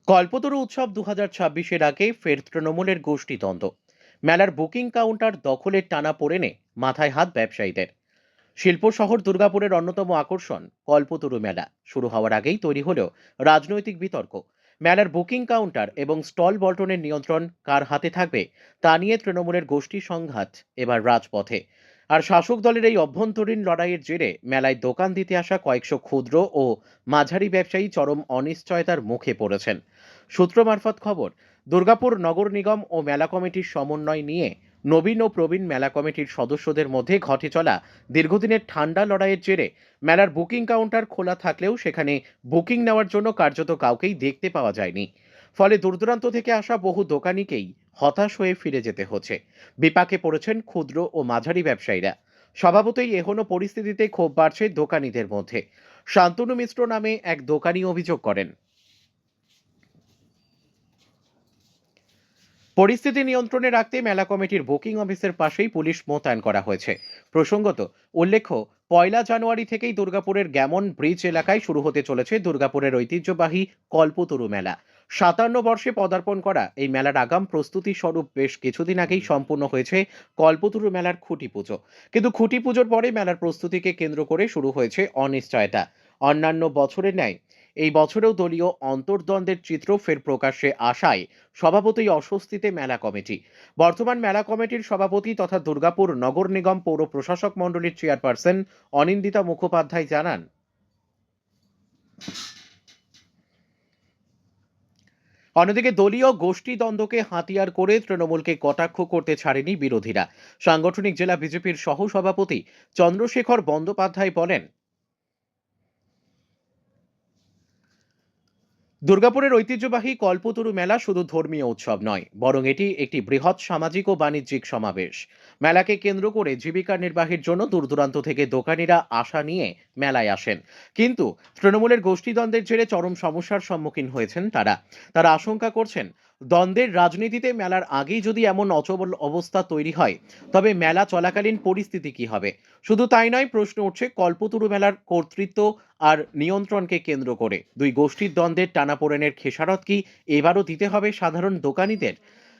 কল্পতরু উৎসব 2026-এর আগে ফের তৃণমূলের গোষ্ঠীদ্বন্দ্ব। মেলার বুকিং কাউন্টার দখলের টানা পড়েনে মাথায় হাত ব্যবসায়ীদের। শিল্প শহর দুর্গাপুরের অন্যতম আকর্ষণ কল্পতরু মেলা শুরু হওয়ার আগেই তৈরি হলেও রাজনৈতিক বিতর্ক। মেলার বুকিং কাউন্টার এবং স্টল বল্টনের নিয়ন্ত্রণ কার হাতে থাকবে তা নিয়ে তৃণমূলের গোষ্ঠী সংঘাত এবার রাজপথে। আর শাসক দলের এই অভ্যন্তরীণ লড়াইয়ের জেরে মেলায় দোকান দিতে আসা কয়েকশো ক্ষুদ্র ও মাঝারি ব্যবসায়ী চরম অনিশ্চয়তার মুখে পড়েছেন। সূত্র মারফত খবর, দুর্গাপুর নগর নিগম ও মেলা কমিটির সমন্বয় নিয়ে নবীন ও প্রবীণ মেলা কমিটির সদস্যদের মধ্যে ঘটে চলা দীর্ঘদিনের ঠান্ডা লড়াইয়ের জেরে মেলার বুকিং কাউন্টার খোলা থাকলেও সেখানে বুকিং নেওয়ার জন্য কার্যত কাউকেই দেখতে পাওয়া যায়নি। ফলে দূরদূরান্ত থেকে আসা বহু দোকানিকেই হতাশ হয়ে ফিরে যেতে হচ্ছে। বিপাকে পড়েছেন ক্ষুদ্র ও মাঝারি ব্যবসায়ীরা। স্বভাবতই এখনো পরিস্থিতিতে ক্ষোভ বাড়ছে দোকানিদের মধ্যে। শান্তনু মিশ্র নামে এক দোকানি অভিযোগ করেন, পরিস্থিতি নিয়ন্ত্রণে রাখতে মেলা কমিটির বুকিং অফিসের পাশেই পুলিশ মোতায়েন করা হয়েছে। প্রসঙ্গত, উল্লেখ্য, 1 জানুয়ারি থেকেই দুর্গাপুরের গ্যামন ব্রিজ এলাকায় শুরু হতে চলেছে দুর্গাপুরের ঐতিহ্যবাহী কল্পতরু মেলা। 57 বর্ষে পদার্পণ করা এই মেলার আগাম প্রস্তুতি স্বরূপ বেশ কিছুদিন আগেই সম্পূর্ণ হয়েছে কল্পতরু মেলার খুঁটি পুজো। কিন্তু খুঁটি পুজোর পরে মেলার প্রস্তুতিকে কেন্দ্র করে শুরু হয়েছে অনিশ্চয়তা। অন্যান্য বছরের ন্যায় এই বছরেও দলীয় অন্তর্দ্বন্দ্বের চিত্র ফের প্রকাশ্যে আসায় স্বভাবতই অস্বস্তিতে মেলা কমিটি। বর্তমান মেলা কমিটির সভাপতি তথা দুর্গাপুর নগর নিগম পৌর প্রশাসক মণ্ডলীর চেয়ারপারসন অনিন্দিতা মুখোপাধ্যায় জানান, অন্যদিকে দলীয় গোষ্ঠীদ্বন্দ্বকে হাতিয়ার করে তৃণমূলকে কটাক্ষ করতে ছাড়েনি বিরোধীরা। সাংগঠনিক জেলা বিজেপির সহ সভাপতি চন্দ্রশেখর বন্দ্যোপাধ্যায় বলেন, দুর্গাপুরের ঐতিহ্যবাহী কল্পতরু মেলা শুধু ধর্মীয় উৎসব নয়, বরং এটি একটি বৃহৎ সামাজিক ও বাণিজ্যিক সমাবেশ। মেলাকে কেন্দ্র করে জীবিকা নির্বাহের জন্য দূরদূরান্ত থেকে দোকানিরা আশা নিয়ে মেলায় আসেন। কিন্তু তৃণমূলের গোষ্ঠীদ্বন্দ্বের জেরে চরম সমস্যার সম্মুখীন হয়েছেন তারা। তারা আশঙ্কা করছেন, দ্বন্দ্বের রাজনীতিতে মেলার আগেই যদি এমন অচল অবস্থা তৈরি হয়, তবে মেলা চলাকালীন পরিস্থিতি কি হবে। শুধু তাই নয়, প্রশ্ন উঠছে কল্পতরু মেলার কর্তৃত্ব আর নিয়ন্ত্রণকে কেন্দ্র করে দুই গোষ্ঠীর দ্বন্দ্বের টানাপোড়েনের খেসারত কি এবারও দিতে হবে সাধারণ দোকানীদের।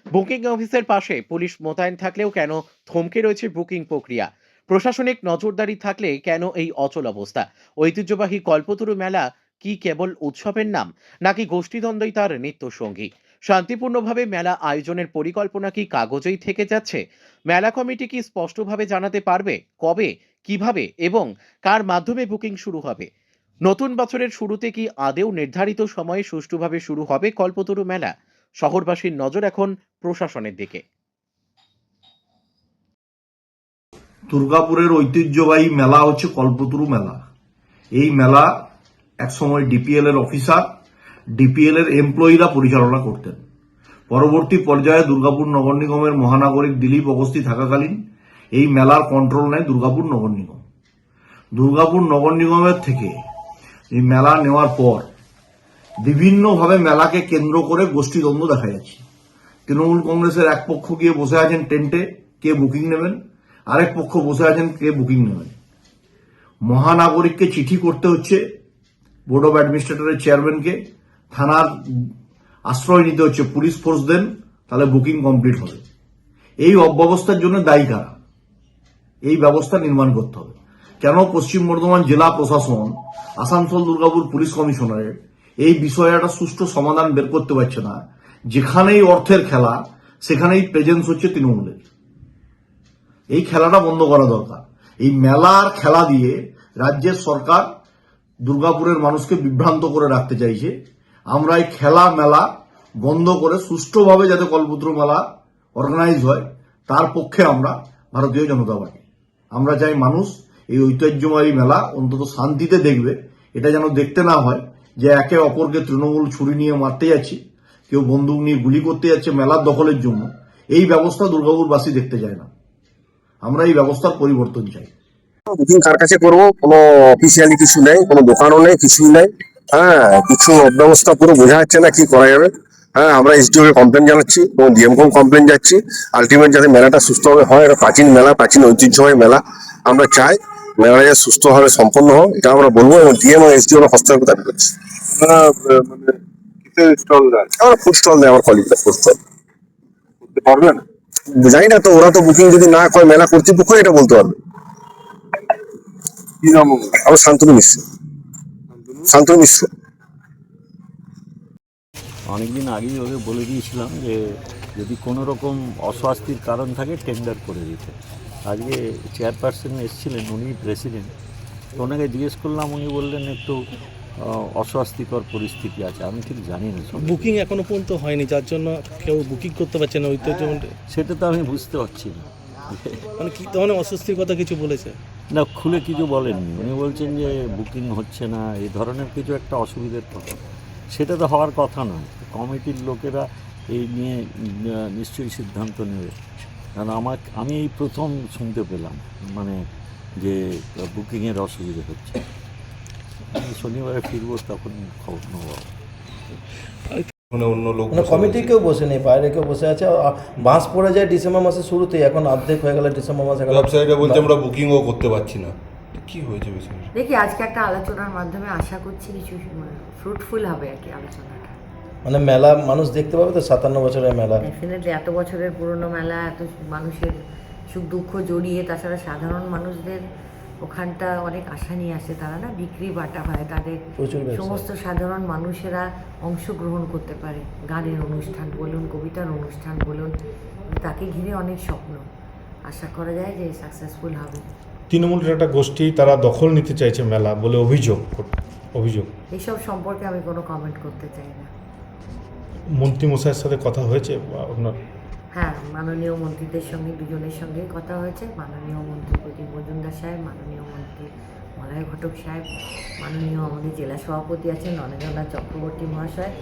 বুকিং অফিসের পাশে পুলিশ মোতায়েন থাকলেও কেন থমকে রয়েছে বুকিং প্রক্রিয়া? প্রশাসনিক নজরদারি থাকলে কেন এই অচল অবস্থা? ঐতিহ্যবাহী কল্পতরু মেলা কি কেবল উৎসবের নাম, নাকি গোষ্ঠীদ্বন্দ্বই তার নিত্য সঙ্গী? শান্তিপূর্ণভাবে মেলা আয়োজনের পরিকল্পনা কি কাগজেই থেকে যাচ্ছে? মেলা কমিটি কি স্পষ্টভাবে জানাতে পারবে কবে, কিভাবে এবং কার মাধ্যমে বুকিং শুরু হবে? নতুন বছরের শুরুতে কি আদেও নির্ধারিত সময়ে সুষ্ঠুভাবে শুরু হবে কল্পতরু মেলা? শহরবাসীর নজর এখন প্রশাসনের দিকে। দুর্গাপুরের ঐতিহ্যবাহী মেলা হচ্ছে কল্পতরু মেলা। এই মেলা একসময় ডিপিএল এর অফিসার, ডিপিএল এর এমপ্লয়িরা পরিচালনা করতেন। পরবর্তী পর্যায়ে দুর্গাপুর নগর নিগমের মহানাগরিক দিলীপ অবস্থি থাকাকালীন এই মেলার কন্ট্রোল নেয় দুর্গাপুর নগর নিগম। দুর্গাপুর নগর নিগমের থেকে এই মেলা নেওয়ার পর বিভিন্নভাবে মেলাকে কেন্দ্র করে গোষ্ঠীদ্বন্দ্ব দেখা যাচ্ছে। তৃণমূল কংগ্রেসের এক পক্ষ গিয়ে বসে আছেন টেন্টে কে বুকিং নেবেন, আরেক পক্ষ বসে আছেন কে বুকিং নেবেন। মহানাগরিককে চিঠি করতে হচ্ছে, বোর্ড অব অ্যাডমিনিস্ট্রেটরের চেয়ারম্যানকে, থানার আশ্রয় নিতে হচ্ছে, পুলিশ ফোর্স দেন তাহলে বুকিং কমপ্লিট হবে। এই অব্যবস্থার জন্য দায়ী কারা? এই ব্যবস্থা নির্মাণ করতে হবে। কেন পশ্চিম বর্ধমান জেলা প্রশাসন, আসানসোল দুর্গাপুর পুলিশ কমিশনারেট এই বিষয়ে একটা সুষ্ঠু সমাধান বের করতে পারছে না? যেখানেই অর্থের খেলা সেখানেই প্রেজেন্স হচ্ছে তৃণমূলের। এই খেলাটা বন্ধ করা দরকার। এই মেলার খেলা দিয়ে রাজ্যের সরকার দুর্গাপুরের মানুষকে বিভ্রান্ত করে রাখতে চাইছে। আমরা এই খেলা মেলা বন্ধ করে সুষ্ঠুভাবে যাতে কল্পতরু মেলা অর্গানাইজ হয় তার পক্ষে আমরা ভারতীয় জনতা পার্টি। আমরা চাই মানুষ এই ঐতিহ্যময়ী মেলা অন্তত শান্তিতে দেখবে। এটা যেন দেখতে না হয় যে একে অপরকে তৃণমূল ছুরি নিয়ে মারতে যাচ্ছে, কেউ বন্দুক নিয়ে গুলি করতে যাচ্ছে মেলার দখলের জন্য। এই ব্যবস্থা দুর্গাপুরবাসী দেখতে চায় না। আমরা এই ব্যবস্থার পরিবর্তন চাই। বুকিং কার কাছে করবো? কোনো অফিসিয়ালি কিছু নেই, কোনো দোকানও নেই, কিছুই নেই। কিছু অব্যবস্থা পুরো বোঝা যাচ্ছে না কি করা যাবে। আমরা এসডিও কে কমপ্লেন জানাচ্ছি এবং ডিএমকেও কমপ্লেন যাচ্ছি। আলটিমেট যাতে মেলাটা সুস্থভাবে হয়, এটা প্রাচীন মেলা, প্রাচীন ঐতিহ্যবাহী মেলা। আমরা চাই মেলাটা যাতে সুস্থভাবে সম্পন্ন হয়, এটা আমরা বলবো এবং ডিএম এবং এসডিও হস্তক্ষেপ দাবি করছি। মানে স্টল দেয়, আমার ফুড স্টল দেয়, আমার কলিগরা ফুড স্টল। করতে পারবেন? জানি না তো, ওরা তো বুকিং যদি না করে মেলা কর্তৃপক্ষ এটা বলতে পারবে। কি নাম ওর? আমার শান্তনু মিশ্র। শান্তনু মিশ্র। অনেকদিন আগেই ওকে বলে দিয়েছিলাম যে যদি কোনো রকম অস্বস্তির কারণ থাকে টেন্ডার করে দিতে। আজকে চেয়ারপারসন এসেছিলেন, উনি প্রেসিডেন্ট, ওনাকে জিজ্ঞেস করলাম, উনি বললেন একটু অস্বস্তিকর পরিস্থিতি আছে। আমি ঠিক জানি না সব, বুকিং এখনো পর্যন্ত হয়নি, যার জন্য কেউ বুকিং করতে পারছে না ঐতিহ্যমণ্ড। সেটা তো আমি বুঝতে পারছি না। মানে কি ধরনের অস্বস্তির কথা কিছু বলেছে? না, খুলে কিছু বলেননি। উনি বলছেন যে বুকিং হচ্ছে না, এই ধরনের কিছু একটা অসুবিধার কথা। সেটা তো হওয়ার কথা নয়। কমিটির লোকেরা এই নিয়ে নিশ্চয়ই সিদ্ধান্ত নেবে। কারণ আমি এই প্রথম শুনতে পেলাম মানে যে বুকিংয়ের অসুবিধা হচ্ছে। আমি শনিবারে ফিরবো, তখন খবর নেবো। অন্য লোক মানে কমিটি কেউ বসে নেই, বাইরে কেউ বসে আছে। বাস পড়ে যায় ডিসেম্বর মাসের শুরুতেই, এখন অর্ধেক হয়ে গেল ডিসেম্বর মাসে। ব্যবসায়ীরা বলছে আমরা বুকিংও করতে পারছি না। কি হয়েছে বিষয়টা? দেখি আজকে একটা আলোচনার মাধ্যমে আশা করছি কিছু ফ্রুটফুল হবে আর কি আলোচনাটা। মানে মেলা মানুষ দেখতে পাবে তো, 57 বছরের মেলা। ডেফিনেটলি এত বছরের পুরনো মেলা, এত মানুষের সুখ দুঃখ জড়িয়ে, তাছাড়া সাধারণ মানুষদের ওখানটা অনেক আশা নিয়ে আসে তারা, না বিক্রি বাটা হয় তাদের, প্রচুর ব্যবসা। সমস্ত সাধারণ মানুষেরা অংশগ্রহণ করতে পারে। গানের অনুষ্ঠান বলুন, কবিতার অনুষ্ঠান বলুন, তাকে ঘিরে অনেক স্বপ্ন। আশা করা যায় যে সাকসেসফুল হবে। তৃণমূলের একটা গোষ্ঠী তারা দখল নিতে চাইছে মেলা বলে অভিযোগ। এইসব সম্পর্কে আমি কোনো কমেন্ট করতে চাই না। মন্ত্রী মশাইয়ের সাথে কথা হয়েছে আপনার? হ্যাঁ, মাননীয় মন্ত্রীদের সঙ্গে দুজনের সঙ্গেই কথা হয়েছে। মাননীয় মন্ত্রী প্রদীপ মজুমদার সাহেব, মাননীয় মন্ত্রী মলয় ঘটক সাহেব, মাননীয় আমাদের জেলা সভাপতি আছেন নরেন্দ্রনাথ চক্রবর্তী মহাশয়,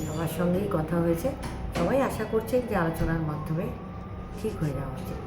সবার সঙ্গেই কথা হয়েছে। সবাই আশা করছেন যে আলোচনার মাধ্যমে ঠিক হয়ে যাওয়া উচিত।